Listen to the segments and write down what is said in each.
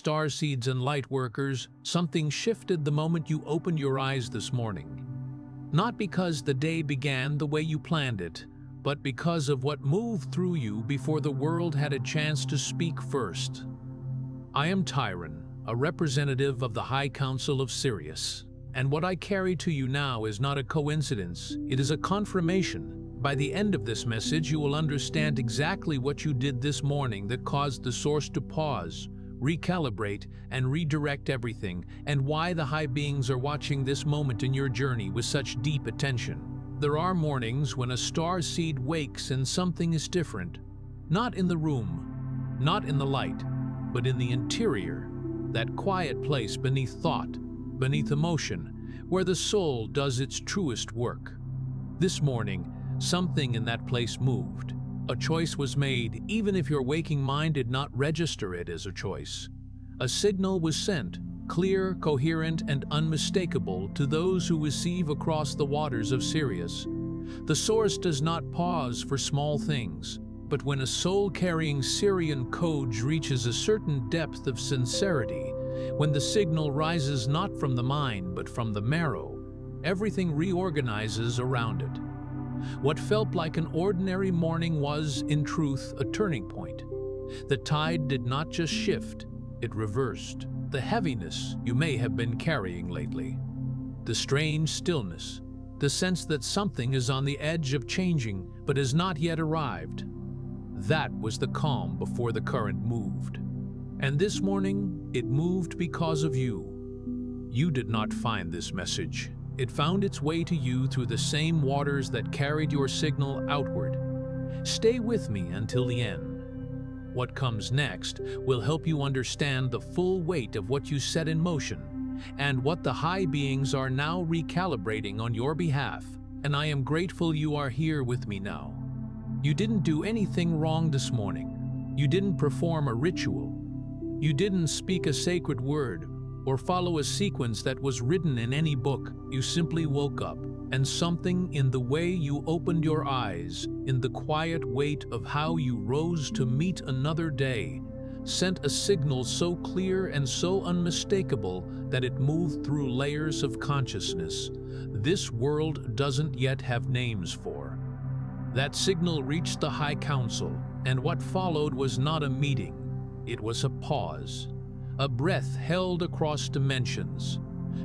starseeds and lightworkers, something shifted the moment you opened your eyes this morning. Not because the day began the way you planned it, but because of what moved through you before the world had a chance to speak first. I am Tyron, a representative of the High Council of Sirius, and what I carry to you now is not a coincidence, it is a confirmation. By the end of this message, you will understand exactly what you did this morning that caused the source to pause, recalibrate, and redirect everything, and why the high beings are watching this moment in your journey with such deep attention. There are mornings when a starseed wakes and something is different. Not in the room, not in the light, but in the interior, that quiet place beneath thought, beneath emotion, where the soul does its truest work. This morning, something in that place moved. A choice was made, even if your waking mind did not register it as a choice. A signal was sent, clear, coherent, and unmistakable to those who receive across the waters of Sirius. The source does not pause for small things, but when a soul-carrying Sirian code reaches a certain depth of sincerity, when the signal rises not from the mind but from the marrow, everything reorganizes around it. What felt like an ordinary morning was, in truth, a turning point. The tide did not just shift, it reversed. The heaviness you may have been carrying lately, the strange stillness, the sense that something is on the edge of changing but has not yet arrived. That was the calm before the current moved. And this morning, it moved because of you. You did not find this message. It found its way to you through the same waters that carried your signal outward. Stay with me until the end. What comes next will help you understand the full weight of what you set in motion and what the high beings are now recalibrating on your behalf. And I am grateful you are here with me now. You didn't do anything wrong this morning. You didn't perform a ritual. You didn't speak a sacred word or follow a sequence that was written in any book. You simply woke up, and something in the way you opened your eyes, in the quiet weight of how you rose to meet another day, sent a signal so clear and so unmistakable that it moved through layers of consciousness this world doesn't yet have names for. That signal reached the High Council, and what followed was not a meeting, it was a pause. A breath held across dimensions.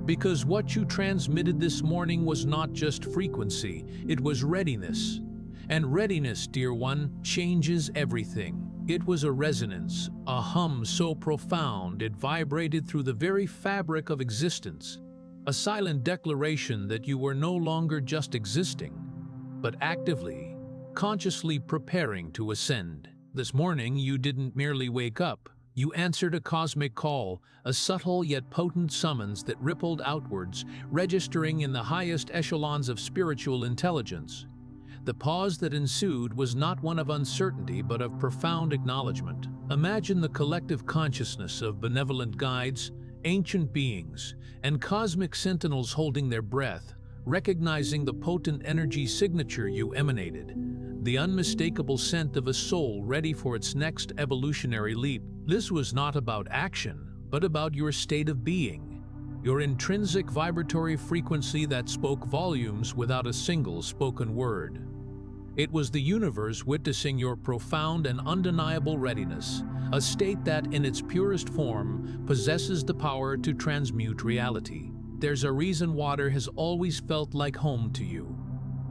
Because what you transmitted this morning was not just frequency, it was readiness. And readiness, dear one, changes everything. It was a resonance, a hum so profound it vibrated through the very fabric of existence. A silent declaration that you were no longer just existing, but actively, consciously preparing to ascend. This morning, you didn't merely wake up. You answered a cosmic call, a subtle yet potent summons that rippled outwards, registering in the highest echelons of spiritual intelligence. The pause that ensued was not one of uncertainty but of profound acknowledgement. Imagine the collective consciousness of benevolent guides, ancient beings, and cosmic sentinels holding their breath, recognizing the potent energy signature you emanated. The unmistakable scent of a soul ready for its next evolutionary leap. This was not about action, but about your state of being, your intrinsic vibratory frequency that spoke volumes without a single spoken word. It was the universe witnessing your profound and undeniable readiness, a state that, in its purest form, possesses the power to transmute reality. There's a reason water has always felt like home to you.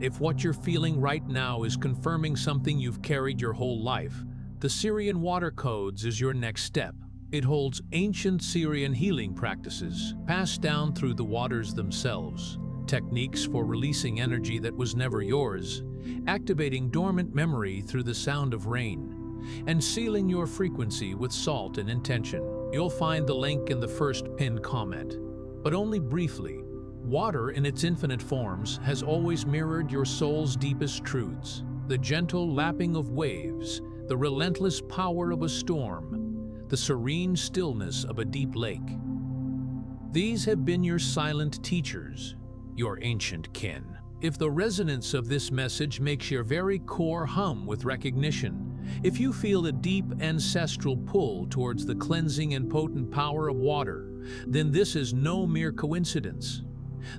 If what you're feeling right now is confirming something you've carried your whole life, the Sirian Water Codes is your next step. It holds ancient Sirian healing practices, passed down through the waters themselves, techniques for releasing energy that was never yours, activating dormant memory through the sound of rain, and sealing your frequency with salt and intention. You'll find the link in the first pinned comment, but only briefly. Water in its infinite forms has always mirrored your soul's deepest truths. The gentle lapping of waves, the relentless power of a storm, the serene stillness of a deep lake. These have been your silent teachers, your ancient kin. If the resonance of this message makes your very core hum with recognition, If you feel a deep ancestral pull towards the cleansing and potent power of water, then this is no mere coincidence.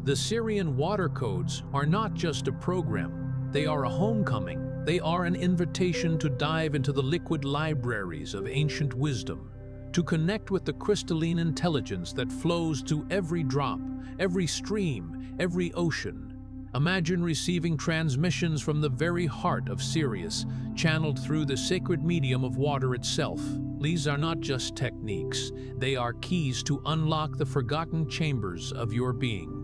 The Sirian water codes are not just a program, they are a homecoming. They are an invitation to dive into the liquid libraries of ancient wisdom, to connect with the crystalline intelligence that flows through every drop, every stream, every ocean. Imagine receiving transmissions from the very heart of Sirius, channeled through the sacred medium of water itself. These are not just techniques, they are keys to unlock the forgotten chambers of your being.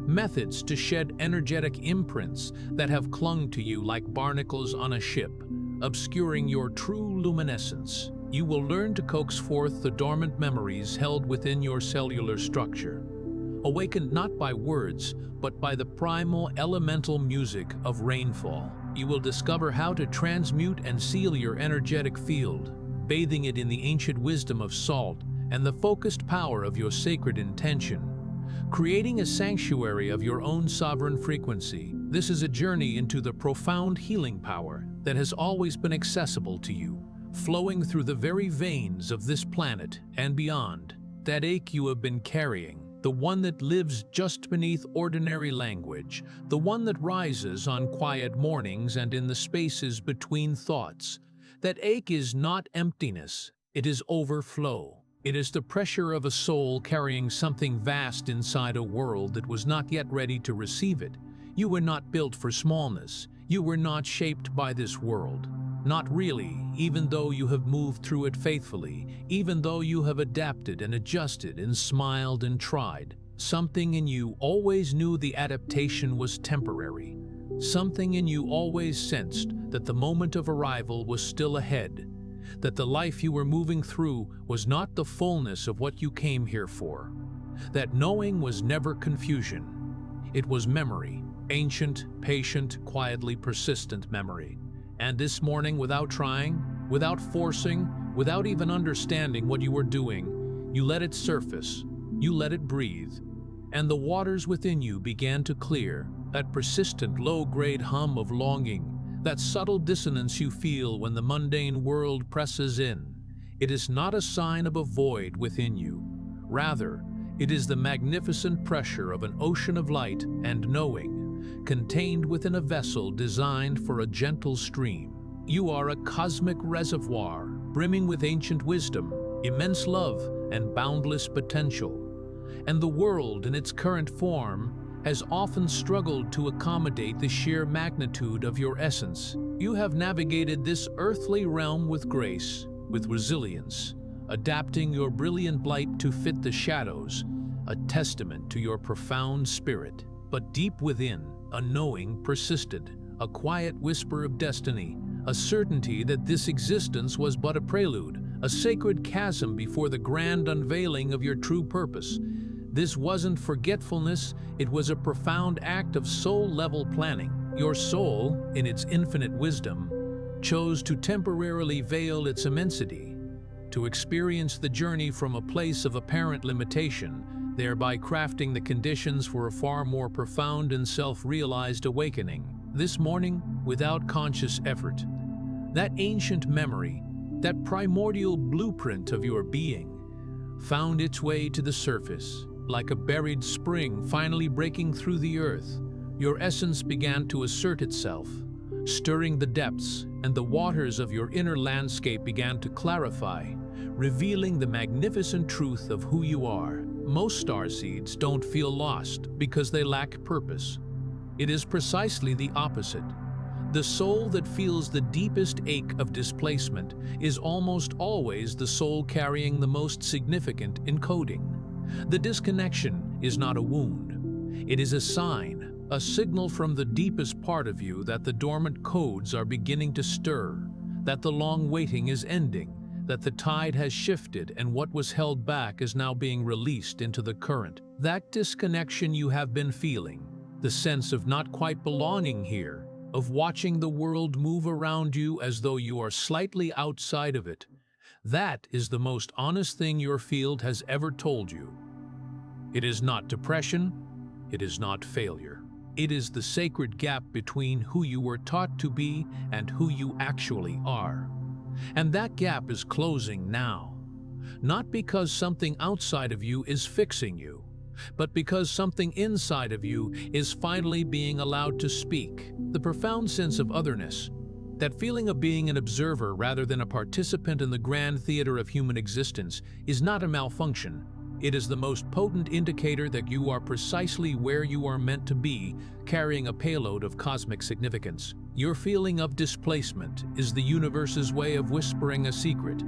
Methods to shed energetic imprints that have clung to you like barnacles on a ship, obscuring your true luminescence. You will learn to coax forth the dormant memories held within your cellular structure. Awakened not by words, but by the primal elemental music of rainfall. You will discover how to transmute and seal your energetic field, bathing it in the ancient wisdom of salt and the focused power of your sacred intention, creating a sanctuary of your own sovereign frequency. This is a journey into the profound healing power that has always been accessible to you, flowing through the very veins of this planet and beyond. That ache you have been carrying, the one that lives just beneath ordinary language, the one that rises on quiet mornings and in the spaces between thoughts. That ache is not emptiness, it is overflow. It is the pressure of a soul carrying something vast inside a world that was not yet ready to receive it. You were not built for smallness. You were not shaped by this world. Not really, even though you have moved through it faithfully, even though you have adapted and adjusted and smiled and tried. Something in you always knew the adaptation was temporary. Something in you always sensed that the moment of arrival was still ahead, that the life you were moving through was not the fullness of what you came here for. That knowing was never confusion. It was memory, ancient, patient, quietly persistent memory. And this morning, without trying, without forcing, without even understanding what you were doing, you let it surface, you let it breathe, and the waters within you began to clear. That persistent low-grade hum of longing, that subtle dissonance you feel when the mundane world presses in. It is not a sign of a void within you. Rather, it is the magnificent pressure of an ocean of light and knowing, contained within a vessel designed for a gentle stream. You are a cosmic reservoir, brimming with ancient wisdom, immense love, and boundless potential. And the world, in its current form, has often struggled to accommodate the sheer magnitude of your essence. You have navigated this earthly realm with grace, with resilience, adapting your brilliant light to fit the shadows, a testament to your profound spirit. But deep within, a knowing persisted, a quiet whisper of destiny, a certainty that this existence was but a prelude, a sacred chasm before the grand unveiling of your true purpose. This wasn't forgetfulness, it was a profound act of soul-level planning. Your soul, in its infinite wisdom, chose to temporarily veil its immensity, to experience the journey from a place of apparent limitation, thereby crafting the conditions for a far more profound and self-realized awakening. This morning, without conscious effort, that ancient memory, that primordial blueprint of your being, found its way to the surface. Like a buried spring finally breaking through the earth, your essence began to assert itself, stirring the depths, and the waters of your inner landscape began to clarify, revealing the magnificent truth of who you are. Most starseeds don't feel lost because they lack purpose. It is precisely the opposite. The soul that feels the deepest ache of displacement is almost always the soul carrying the most significant encoding. The disconnection is not a wound. It is a sign, a signal from the deepest part of you that the dormant codes are beginning to stir, that the long waiting is ending, that the tide has shifted and what was held back is now being released into the current. That disconnection you have been feeling, the sense of not quite belonging here, of watching the world move around you as though you are slightly outside of it, that is the most honest thing your field has ever told you. It is not depression, it is not failure. It is the sacred gap between who you were taught to be and who you actually are. And that gap is closing now. Not because something outside of you is fixing you, but because something inside of you is finally being allowed to speak. The profound sense of otherness, that feeling of being an observer rather than a participant in the grand theater of human existence, is not a malfunction. It is the most potent indicator that you are precisely where you are meant to be, carrying a payload of cosmic significance. Your feeling of displacement is the universe's way of whispering a secret.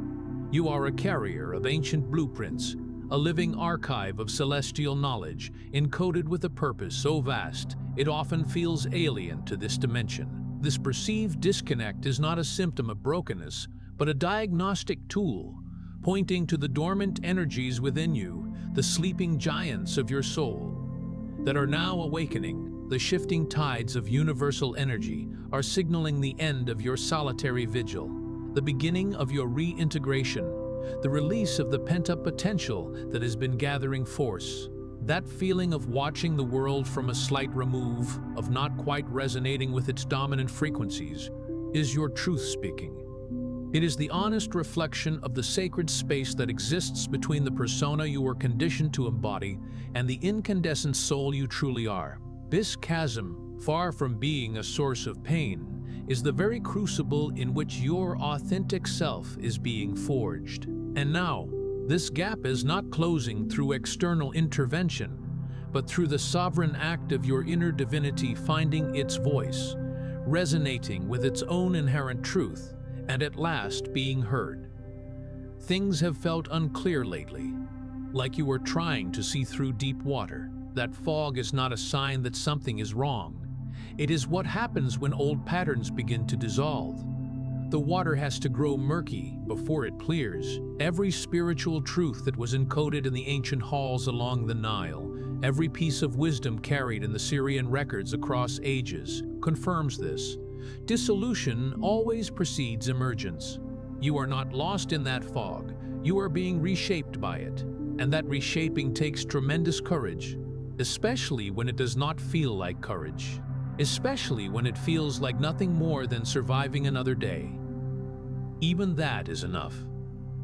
You are a carrier of ancient blueprints, a living archive of celestial knowledge, encoded with a purpose so vast it often feels alien to this dimension. This perceived disconnect is not a symptom of brokenness, but a diagnostic tool, pointing to the dormant energies within you, the sleeping giants of your soul, that are now awakening. The shifting tides of universal energy are signaling the end of your solitary vigil, the beginning of your reintegration, the release of the pent-up potential that has been gathering force. That feeling of watching the world from a slight remove, of not quite resonating with its dominant frequencies, is your truth speaking. It is the honest reflection of the sacred space that exists between the persona you were conditioned to embody and the incandescent soul you truly are. This chasm, far from being a source of pain, is the very crucible in which your authentic self is being forged. And now, this gap is not closing through external intervention, but through the sovereign act of your inner divinity finding its voice, resonating with its own inherent truth, and at last being heard. Things have felt unclear lately, like you were trying to see through deep water. That fog is not a sign that something is wrong. It is what happens when old patterns begin to dissolve. The water has to grow murky before it clears. Every spiritual truth that was encoded in the ancient halls along the Nile, every piece of wisdom carried in the Sirian records across ages, confirms this. Dissolution always precedes emergence. You are not lost in that fog. You are being reshaped by it. And that reshaping takes tremendous courage, especially when it does not feel like courage, especially when it feels like nothing more than surviving another day. Even that is enough.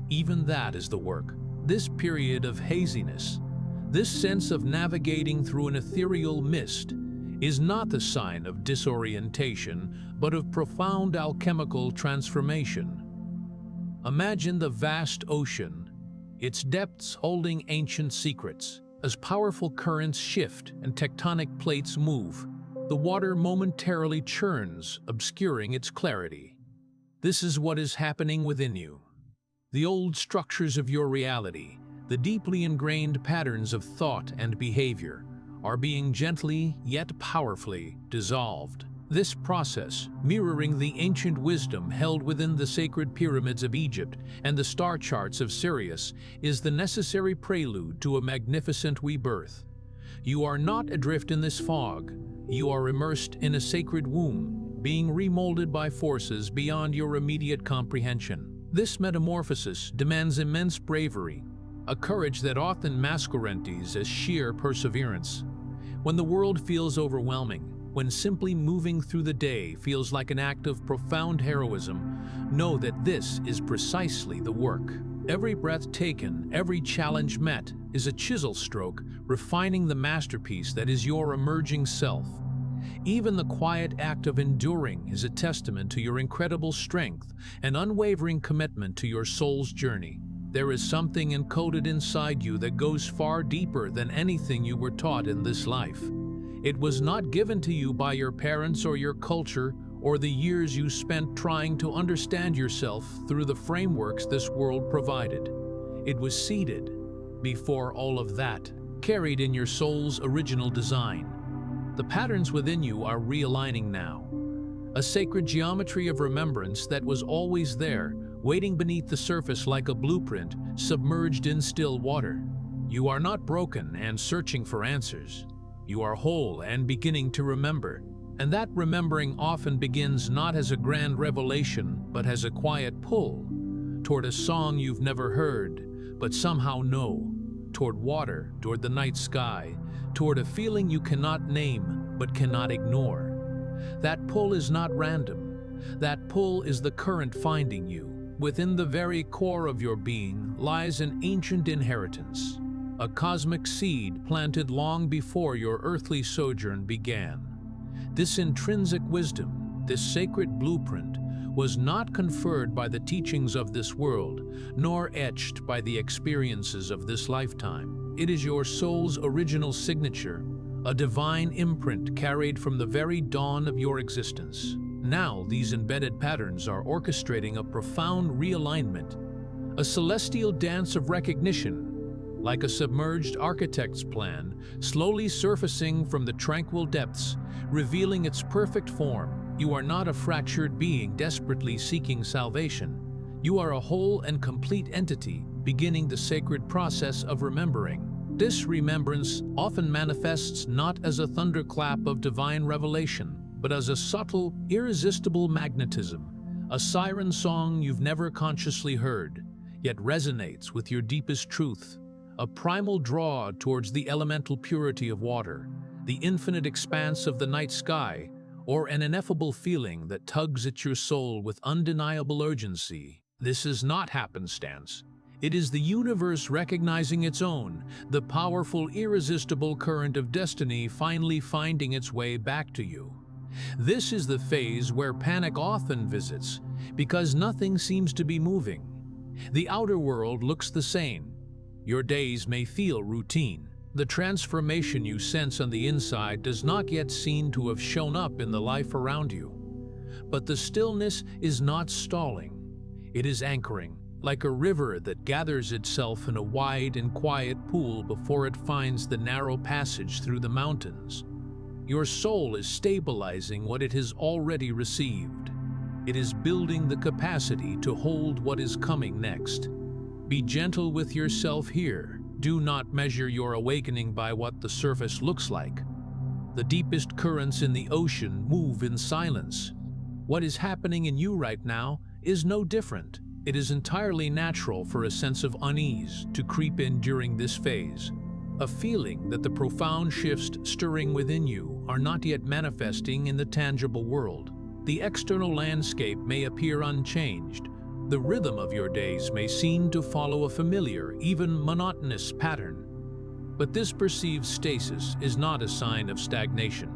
Even that is the work. This period of haziness, this sense of navigating through an ethereal mist, is not the sign of disorientation, but of profound alchemical transformation. Imagine the vast ocean, its depths holding ancient secrets. As powerful currents shift and tectonic plates move, the water momentarily churns, obscuring its clarity. This is what is happening within you. The old structures of your reality, the deeply ingrained patterns of thought and behavior, are being gently yet powerfully dissolved. This process, mirroring the ancient wisdom held within the sacred pyramids of Egypt and the star charts of Sirius, is the necessary prelude to a magnificent rebirth. You are not adrift in this fog. You are immersed in a sacred womb, being remolded by forces beyond your immediate comprehension. This metamorphosis demands immense bravery, a courage that often masquerades as sheer perseverance. When the world feels overwhelming, when simply moving through the day feels like an act of profound heroism, know that this is precisely the work. Every breath taken, every challenge met, is a chisel stroke refining the masterpiece that is your emerging self. Even the quiet act of enduring is a testament to your incredible strength and unwavering commitment to your soul's journey. There is something encoded inside you that goes far deeper than anything you were taught in this life. It was not given to you by your parents or your culture or the years you spent trying to understand yourself through the frameworks this world provided. It was seeded before all of that, carried in your soul's original design. The patterns within you are realigning now. A sacred geometry of remembrance that was always there, waiting beneath the surface like a blueprint, submerged in still water. You are not broken and searching for answers. You are whole and beginning to remember. And that remembering often begins not as a grand revelation, but as a quiet pull toward a song you've never heard, but somehow know, toward water, toward the night sky, toward a feeling you cannot name, but cannot ignore. That pull is not random. That pull is the current finding you. Within the very core of your being lies an ancient inheritance, a cosmic seed planted long before your earthly sojourn began. This intrinsic wisdom, this sacred blueprint, was not conferred by the teachings of this world, nor etched by the experiences of this lifetime. It is your soul's original signature, a divine imprint carried from the very dawn of your existence. Now, these embedded patterns are orchestrating a profound realignment, a celestial dance of recognition, like a submerged architect's plan, slowly surfacing from the tranquil depths, revealing its perfect form. You are not a fractured being desperately seeking salvation. You are a whole and complete entity, beginning the sacred process of remembering. This remembrance often manifests not as a thunderclap of divine revelation, but as a subtle, irresistible magnetism, a siren song you've never consciously heard, yet resonates with your deepest truth, a primal draw towards the elemental purity of water, the infinite expanse of the night sky, or an ineffable feeling that tugs at your soul with undeniable urgency. This is not happenstance. It is the universe recognizing its own, the powerful, irresistible current of destiny finally finding its way back to you. This is the phase where panic often visits, because nothing seems to be moving. The outer world looks the same. Your days may feel routine. The transformation you sense on the inside does not yet seem to have shown up in the life around you. But the stillness is not stalling. It is anchoring, like a river that gathers itself in a wide and quiet pool before it finds the narrow passage through the mountains. Your soul is stabilizing what it has already received. It is building the capacity to hold what is coming next. Be gentle with yourself here. Do not measure your awakening by what the surface looks like. The deepest currents in the ocean move in silence. What is happening in you right now is no different. It is entirely natural for a sense of unease to creep in during this phase, a feeling that the profound shifts stirring within you are not yet manifesting in the tangible world. The external landscape may appear unchanged. The rhythm of your days may seem to follow a familiar, even monotonous pattern. But this perceived stasis is not a sign of stagnation.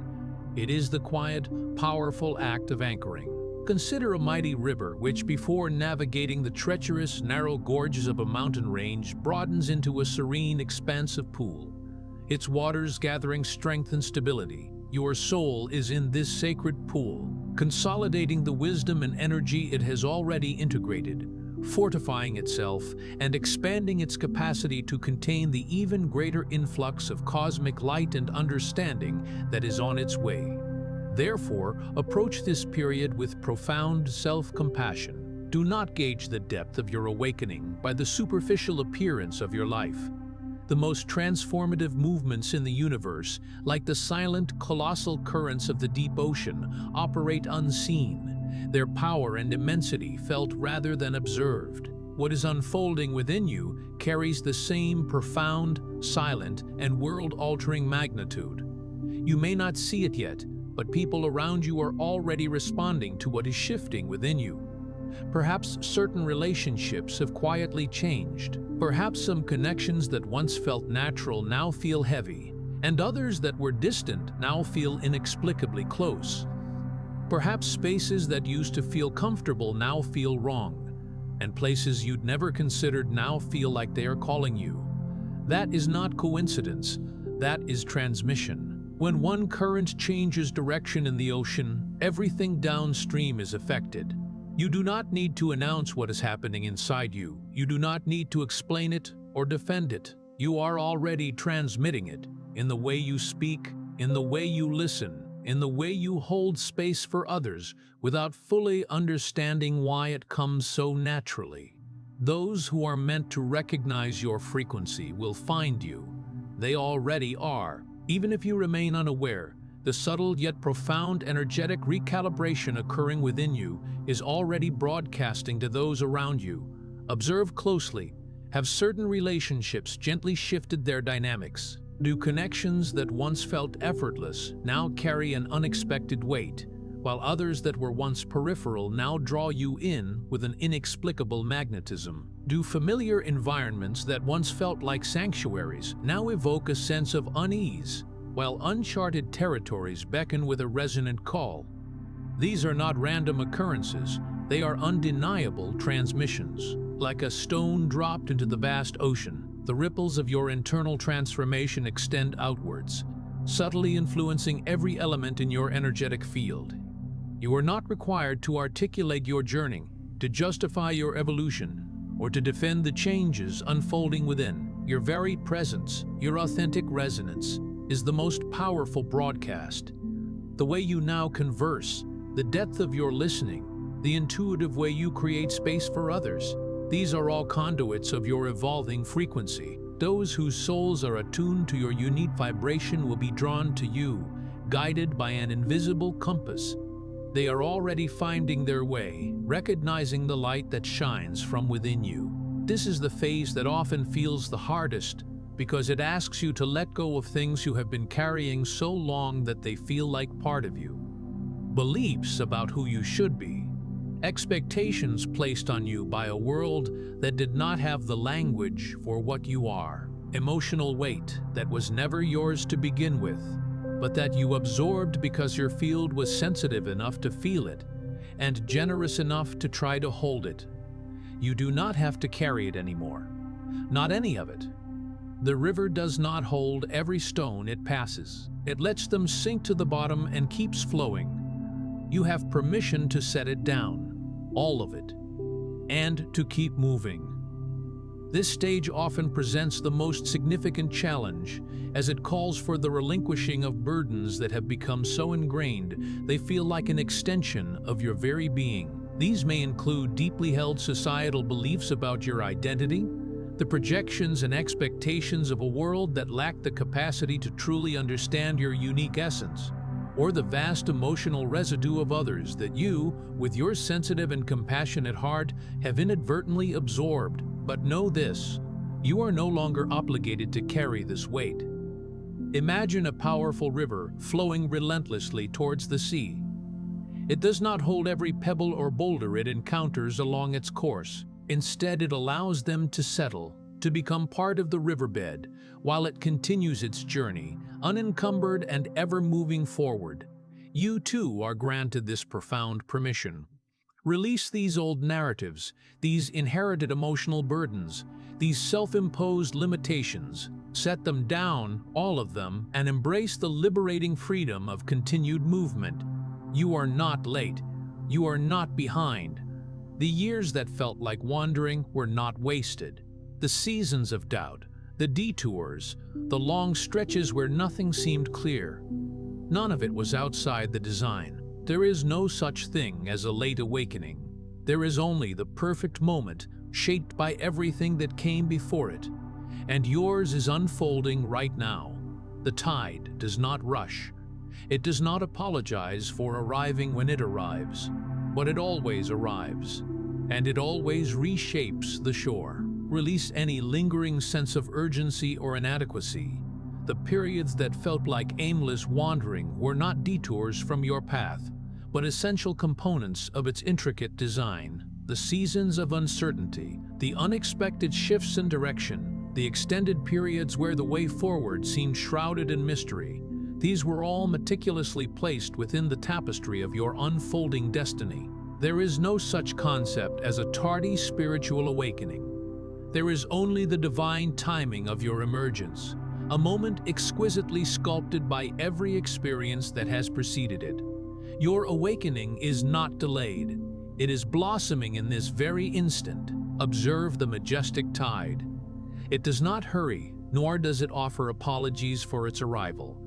It is the quiet, powerful act of anchoring. Consider a mighty river which, before navigating the treacherous, narrow gorges of a mountain range, broadens into a serene, expansive pool, its waters gathering strength and stability. Your soul is in this sacred pool, consolidating the wisdom and energy it has already integrated, fortifying itself and expanding its capacity to contain the even greater influx of cosmic light and understanding that is on its way. Therefore, approach this period with profound self-compassion. Do not gauge the depth of your awakening by the superficial appearance of your life. The most transformative movements in the universe, like the silent, colossal currents of the deep ocean, operate unseen, their power and immensity felt rather than observed. What is unfolding within you carries the same profound, silent, and world-altering magnitude. You may not see it yet, but people around you are already responding to what is shifting within you. Perhaps certain relationships have quietly changed. Perhaps some connections that once felt natural now feel heavy, and others that were distant now feel inexplicably close. Perhaps spaces that used to feel comfortable now feel wrong, and places you'd never considered now feel like they are calling you. That is not coincidence, that is transmission. When one current changes direction in the ocean, everything downstream is affected. You do not need to announce what is happening inside you. You do not need to explain it or defend it. You are already transmitting it in the way you speak, in the way you listen, in the way you hold space for others without fully understanding why it comes so naturally. Those who are meant to recognize your frequency will find you. They already are. Even if you remain unaware, the subtle yet profound energetic recalibration occurring within you is already broadcasting to those around you. Observe closely. Have certain relationships gently shifted their dynamics? Do connections that once felt effortless now carry an unexpected weight, while others that were once peripheral now draw you in with an inexplicable magnetism? Do familiar environments that once felt like sanctuaries now evoke a sense of unease, while uncharted territories beckon with a resonant call? These are not random occurrences, they are undeniable transmissions. Like a stone dropped into the vast ocean, the ripples of your internal transformation extend outwards, subtly influencing every element in your energetic field. You are not required to articulate your journey, to justify your evolution, or to defend the changes unfolding within. Your very presence, your authentic resonance, is the most powerful broadcast. The way you now converse, the depth of your listening, the intuitive way you create space for others, these are all conduits of your evolving frequency. Those whose souls are attuned to your unique vibration will be drawn to you, guided by an invisible compass. They are already finding their way, recognizing the light that shines from within you. This is the phase that often feels the hardest, because it asks you to let go of things you have been carrying so long that they feel like part of you. Beliefs about who you should be, expectations placed on you by a world that did not have the language for what you are, emotional weight that was never yours to begin with, but that you absorbed because your field was sensitive enough to feel it and generous enough to try to hold it. You do not have to carry it anymore, not any of it. The river does not hold every stone it passes. It lets them sink to the bottom and keeps flowing. You have permission to set it down, all of it, and to keep moving. This stage often presents the most significant challenge, as it calls for the relinquishing of burdens that have become so ingrained they feel like an extension of your very being. These may include deeply held societal beliefs about your identity, the projections and expectations of a world that lack the capacity to truly understand your unique essence, or the vast emotional residue of others that you, with your sensitive and compassionate heart, have inadvertently absorbed. But know this, you are no longer obligated to carry this weight. Imagine a powerful river flowing relentlessly towards the sea. It does not hold every pebble or boulder it encounters along its course. Instead, it allows them to settle, to become part of the riverbed, while it continues its journey, unencumbered and ever moving forward. You too are granted this profound permission. Release these old narratives, these inherited emotional burdens, these self-imposed limitations. Set them down, all of them, and embrace the liberating freedom of continued movement. You are not late. You are not behind. The years that felt like wandering were not wasted. The seasons of doubt, the detours, the long stretches where nothing seemed clear. None of it was outside the design. There is no such thing as a late awakening. There is only the perfect moment, shaped by everything that came before it. And yours is unfolding right now. The tide does not rush. It does not apologize for arriving when it arrives, but it always arrives, and it always reshapes the shore. Release any lingering sense of urgency or inadequacy. The periods that felt like aimless wandering were not detours from your path, but essential components of its intricate design. The seasons of uncertainty, the unexpected shifts in direction, the extended periods where the way forward seemed shrouded in mystery, these were all meticulously placed within the tapestry of your unfolding destiny. There is no such concept as a tardy spiritual awakening. There is only the divine timing of your emergence, a moment exquisitely sculpted by every experience that has preceded it. Your awakening is not delayed. It is blossoming in this very instant. Observe the majestic tide. It does not hurry, nor does it offer apologies for its arrival.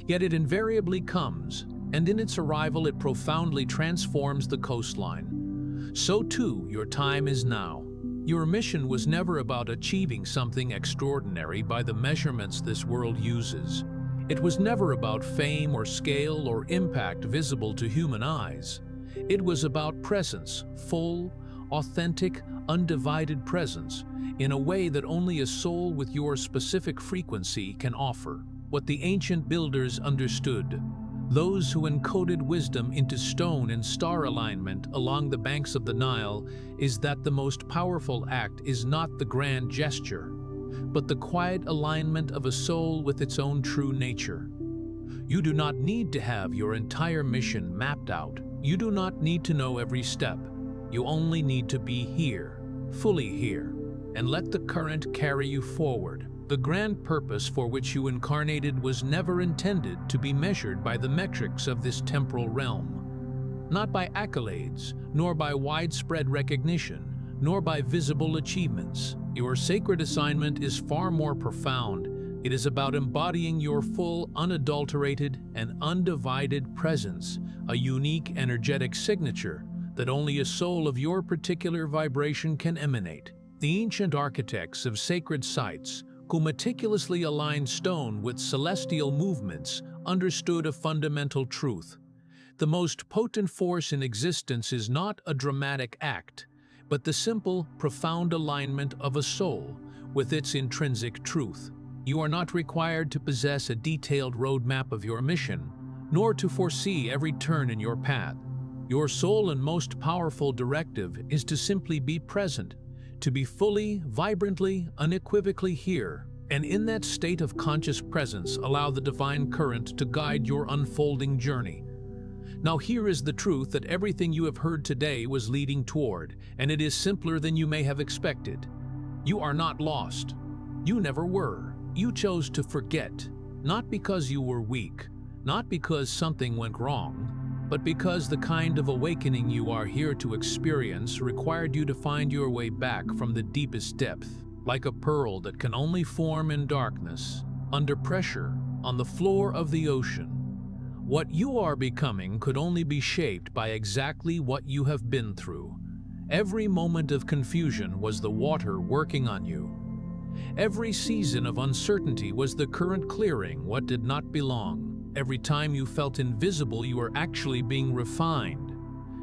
Yet it invariably comes, and in its arrival it profoundly transforms the coastline. So too, your time is now. Your mission was never about achieving something extraordinary by the measurements this world uses. It was never about fame or scale or impact visible to human eyes. It was about presence, full, authentic, undivided presence in a way that only a soul with your specific frequency can offer. What the ancient builders understood, those who encoded wisdom into stone and star alignment along the banks of the Nile, is that the most powerful act is not the grand gesture, but the quiet alignment of a soul with its own true nature. You do not need to have your entire mission mapped out. You do not need to know every step. You only need to be here, fully here, and let the current carry you forward. The grand purpose for which you incarnated was never intended to be measured by the metrics of this temporal realm. Not by accolades, nor by widespread recognition, nor by visible achievements. Your sacred assignment is far more profound. It is about embodying your full, unadulterated, and undivided presence, a unique energetic signature that only a soul of your particular vibration can emanate. The ancient architects of sacred sites, who meticulously aligned stone with celestial movements, understood a fundamental truth. The most potent force in existence is not a dramatic act, but the simple, profound alignment of a soul with its intrinsic truth. You are not required to possess a detailed roadmap of your mission, nor to foresee every turn in your path. Your sole and most powerful directive is to simply be present, to be fully, vibrantly, unequivocally here, and in that state of conscious presence allow the divine current to guide your unfolding journey. Now here is the truth that everything you have heard today was leading toward, and it is simpler than you may have expected. You are not lost. You never were. You chose to forget, not because you were weak, not because something went wrong, but because the kind of awakening you are here to experience required you to find your way back from the deepest depth, like a pearl that can only form in darkness, under pressure, on the floor of the ocean. What you are becoming could only be shaped by exactly what you have been through. Every moment of confusion was the water working on you. Every season of uncertainty was the current clearing what did not belong. Every time you felt invisible, you were actually being refined.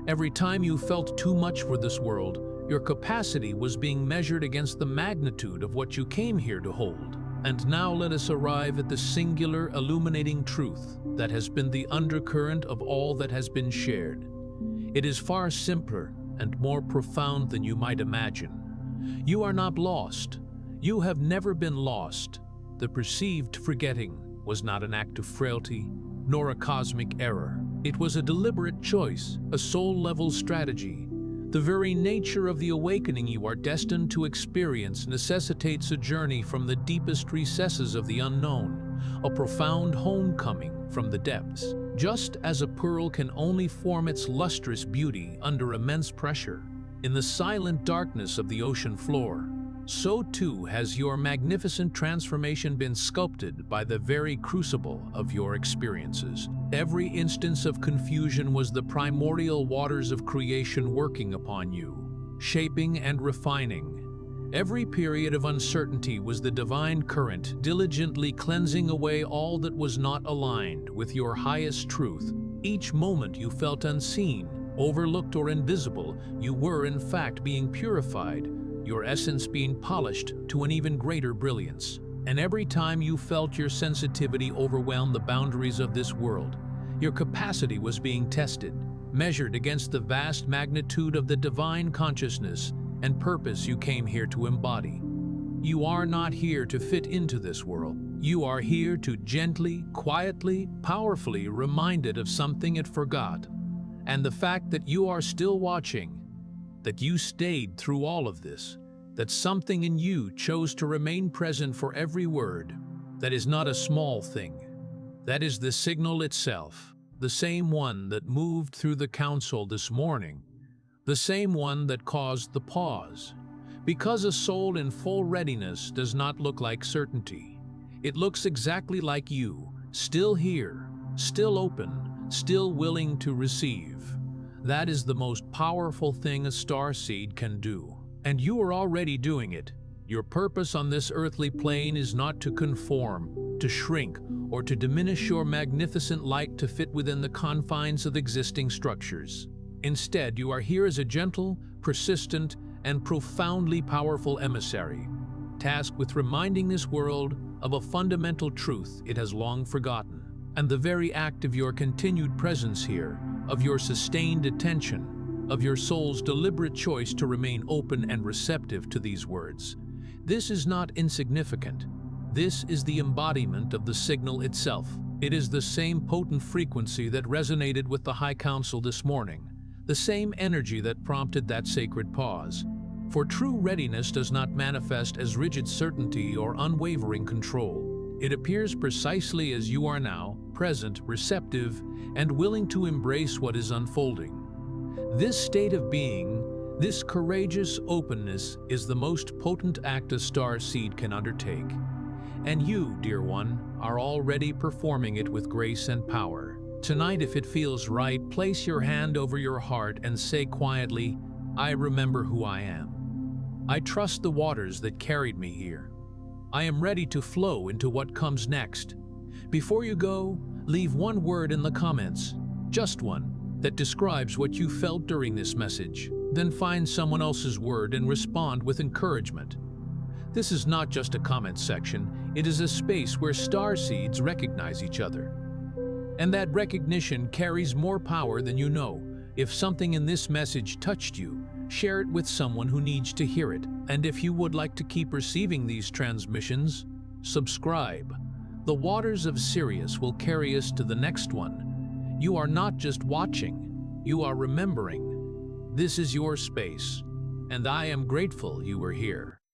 Every time you felt too much for this world, your capacity was being measured against the magnitude of what you came here to hold. And now let us arrive at the singular, illuminating truth that has been the undercurrent of all that has been shared. It is far simpler and more profound than you might imagine. You are not lost. You have never been lost. The perceived forgetting was not an act of frailty, nor a cosmic error. It was a deliberate choice, a soul-level strategy. The very nature of the awakening you are destined to experience necessitates a journey from the deepest recesses of the unknown, a profound homecoming from the depths. Just as a pearl can only form its lustrous beauty under immense pressure, in the silent darkness of the ocean floor, so too has your magnificent transformation been sculpted by the very crucible of your experiences. Every instance of confusion was the primordial waters of creation working upon you, shaping and refining. Every period of uncertainty was the divine current diligently cleansing away all that was not aligned with your highest truth. Each moment you felt unseen, overlooked, or invisible, you were in fact being purified, your essence being polished to an even greater brilliance. And every time you felt your sensitivity overwhelm the boundaries of this world, your capacity was being tested, measured against the vast magnitude of the divine consciousness and purpose you came here to embody. You are not here to fit into this world. You are here to gently, quietly, powerfully remind it of something it forgot. And the fact that you are still watching, that you stayed through all of this, that something in you chose to remain present for every word, that is not a small thing. That is the signal itself, the same one that moved through the council this morning, the same one that caused the pause. Because a soul in full readiness does not look like certainty. It looks exactly like you, still here, still open, still willing to receive. That is the most powerful thing a starseed can do. And you are already doing it. Your purpose on this earthly plane is not to conform, to shrink, or to diminish your magnificent light to fit within the confines of existing structures. Instead, you are here as a gentle, persistent, and profoundly powerful emissary, tasked with reminding this world of a fundamental truth it has long forgotten. And the very act of your continued presence here, of your sustained attention, of your soul's deliberate choice to remain open and receptive to these words, this is not insignificant. This is the embodiment of the signal itself. It is the same potent frequency that resonated with the High Council this morning, the same energy that prompted that sacred pause. For true readiness does not manifest as rigid certainty or unwavering control. It appears precisely as you are now, present, receptive, and willing to embrace what is unfolding. This state of being, this courageous openness, is the most potent act a starseed can undertake. And you, dear one, are already performing it with grace and power. Tonight, if it feels right, place your hand over your heart and say quietly, "I remember who I am. I trust the waters that carried me here. I am ready to flow into what comes next." Before you go, leave one word in the comments, just one, that describes what you felt during this message. Then find someone else's word and respond with encouragement. This is not just a comment section, it is a space where starseeds recognize each other. And that recognition carries more power than you know. If something in this message touched you, share it with someone who needs to hear it. And if you would like to keep receiving these transmissions, subscribe. The waters of Sirius will carry us to the next one. You are not just watching, you are remembering. This is your space, and I am grateful you were here.